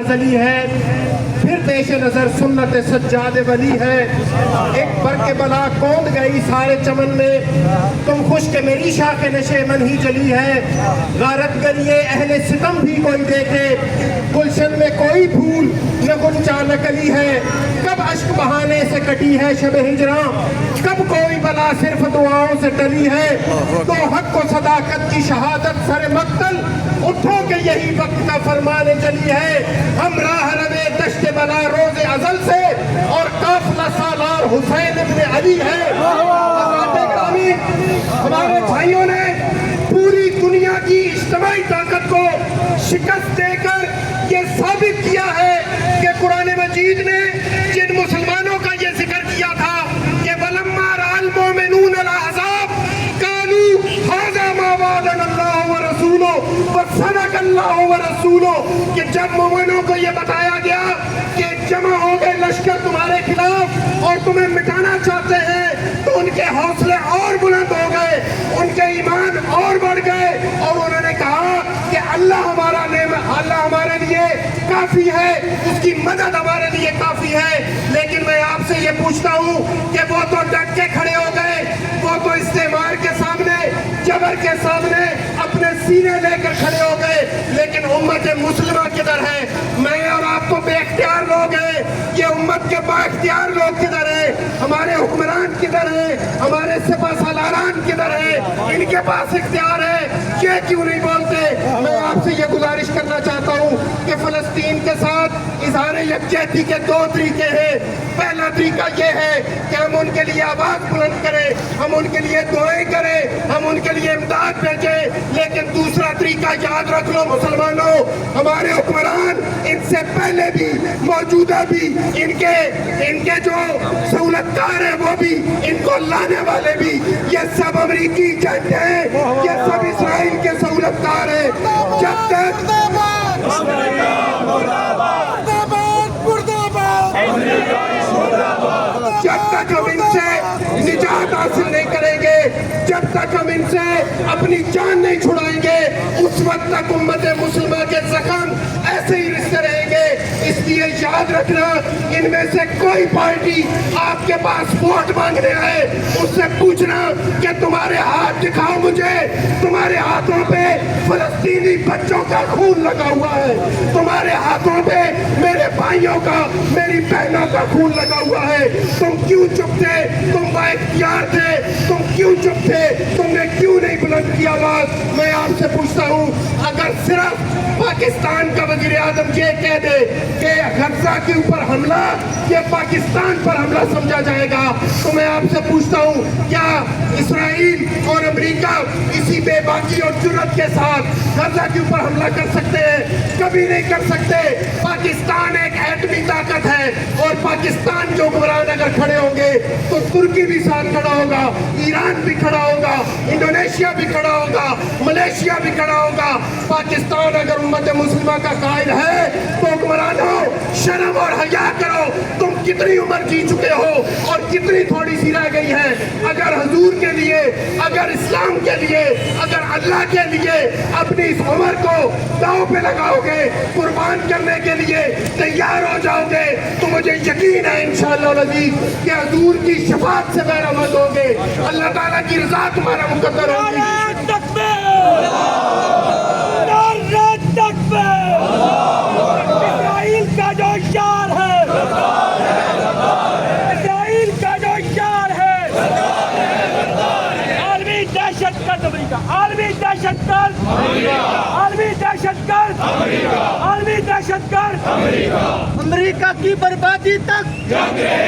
ازلی ہے، پھر پیش نظر سنت سجاد ولی ہے۔ ایک برق بلا کوند گئی سارے چمن میں، تم خوش کہ میری شاخ نشے من ہی جلی ہے۔ غارت گریے اہل ستم بھی کوئی دیکھے، گلشن میں کوئی پھول نہ غنچہ نہ کلی ہے۔ کب اشک بہانے سے کٹی ہے شب ہجراں، کب کوئی بلا صرف دعاؤں سے ٹلی ہے۔ تو حق و صداقت کی شہادت سر مقتل، اٹھو کہ یہی وقت کا فرمان جلی ہے۔ ہم راہ روے دشت بلا روز ازل سے، اور قافلہ سالار حسین ابن علی ہے۔ حضرات گرامی، ہمارے بھائیوں نے پوری دنیا کی اجتماعی طاقت کو شکست دے کر یہ ثابت کیا ہے کہ قرآن مجید نے جن مسلمانوں کا یہ ذکر کیا تھا کہ وَلَمَّا رَأَى الْمُؤْمِنُونَ الْأَحْزَابَ قَالُوا هَذَا مَا وَعَدَنَا اللَّهُ وَرَسُولُهُ وَصَدَقَ اللَّهُ وَرَسُولُهُ، کہ جب مومنوں کو یہ بتایا گیا کہ جمع ہو گئے لشکر تمہارے خلاف اور تمہیں مٹانا چاہتے ہیں، تو ان کے حوصلے اور بلند ہو گئے، ان کے ایمان اور بڑھ گئے، اور انہوں نے کہا کہ اللہ ہمارے لیے کافی ہے، اس کی مدد ہمارے لیے کافی ہے۔ لیکن میں آپ سے یہ پوچھتا ہوں کہ وہ تو ڈٹ کے کھڑے ہو گئے، وہ تو استعمار کے سامنے، جبر کے سامنے اپنے سینے لے کر کھڑے ہو گئے، لیکن امت مسلمہ کدھر ہے؟ میں اور آپ تو بے اختیار لوگ ہیں، یہ امت کے با اختیار لوگ کدھر ہیں؟ ہمارے حکمران کدھر ہیں؟ ہمارے سپہ سالاران کدھر ہیں؟ ان کے پاس اختیار ہے، یہ کیوں نہیں بولتے؟ میں آپ سے یہ گزارش کرنا چاہتا ہوں کہ فلسطین کے ساتھ اظہار یکجہتی کے دو طریقے ہیں۔ پہلا طریقہ یہ ہے کہ ہم ان کے لیے آواز بلند کریں، ہم ان کے لیے دعائیں کریں، ہم ان کے لیے امداد بھیجیں۔ لیکن دوسرا طریقہ یاد رکھ لو مسلمانوں، ہمارے حکمران ان سے پہلے بھی، موجودہ بھی، ان کے جو سہولت کار ہیں وہ بھی، ان کو لانے والے بھی، یہ سب امریکی ایجنٹ ہیں، یہ سب اسرائیل کے سہولت کار ہیں۔ جب تک ہم ان سے نجات حاصل نہیں کریں گے، جب تک ہم ان سے اپنی جان نہیں چھڑائیں گے، اس وقت تک امت مسلمہ کے زخم ایسے ہی رستے رہیں گے۔ اس لیے یاد رکھنا، ان میں سے کوئی پارٹی آپ کے پاس ووٹ مانگنے آئے، اس سے پوچھنا کہ تمہارے ہاتھ دکھاؤ مجھے، تمہارے ہاتھوں پہ فلسطینی بچوں کا خون لگا ہوا ہے، تمہارے ہاتھوں پہ میرے بھائیوں کا، میری بہنوں کا خون لگا ہوا ہے۔ تم کیوں چپ تھے؟ تم با اختیار تھے، تم کیوں چپ تھے؟ تم نے کیوں نہیں بلند کی آواز؟ میں آپ سے پوچھتا ہوں، اگر صرف پاکستان کا وزیر اعظم یہ کہہ دے کہ غزہ کے اوپر حملہ یہ پاکستان پر حملہ سمجھا جائے گا، تو میں آپ سے پوچھتا ہوں کیا اسرائیل اور امریکہ اسی بے باکی اور جرأت کے ساتھ غزہ کے اوپر حملہ کر سکتے ہیں؟ کبھی نہیں کر سکتے۔ پاکستان ایک ایٹمی طاقت ہے، اور پاکستان کے حکمران اگر کھڑے ہوں گے تو ترکی بھی ساتھ کھڑا ہوگا، ایران بھی کھڑا ہوگا، انڈونیشیا بھی کھڑا ہوگا، ملیشیا بھی کھڑا ہوگا۔ پاکستان اگر امت مسلمہ کا قائد ہے تو حکمرانوں شرم اور حیا کرو، تم کتنی عمر جی چکے ہو اور کتنی تھوڑی سی رہ گئی ہے۔ اگر حضور کے لیے، اگر اسلام کے لیے، اگر اللہ کے لیے اپنی اس عمر کو داؤ پہ لگاؤ گے، قربان کرنے کے لیے تیار ہو جاؤ گے، تو مجھے یقین ہے انشاءاللہ العزیز کہ حضور کی شفاعت سے بہرمند ہوگے، اللہ تعالیٰ کی رضا تمہارا مقدر ہوگی۔ اسرائیل کا جو شعار ہے، اسرائیل کا جو شعار ہے، عالمی دہشت گرد امریکہ، عالمی دہشت گرد، عالمی دہشت گرد، عالمی دہشت گرد، امریکہ کی بربادی تک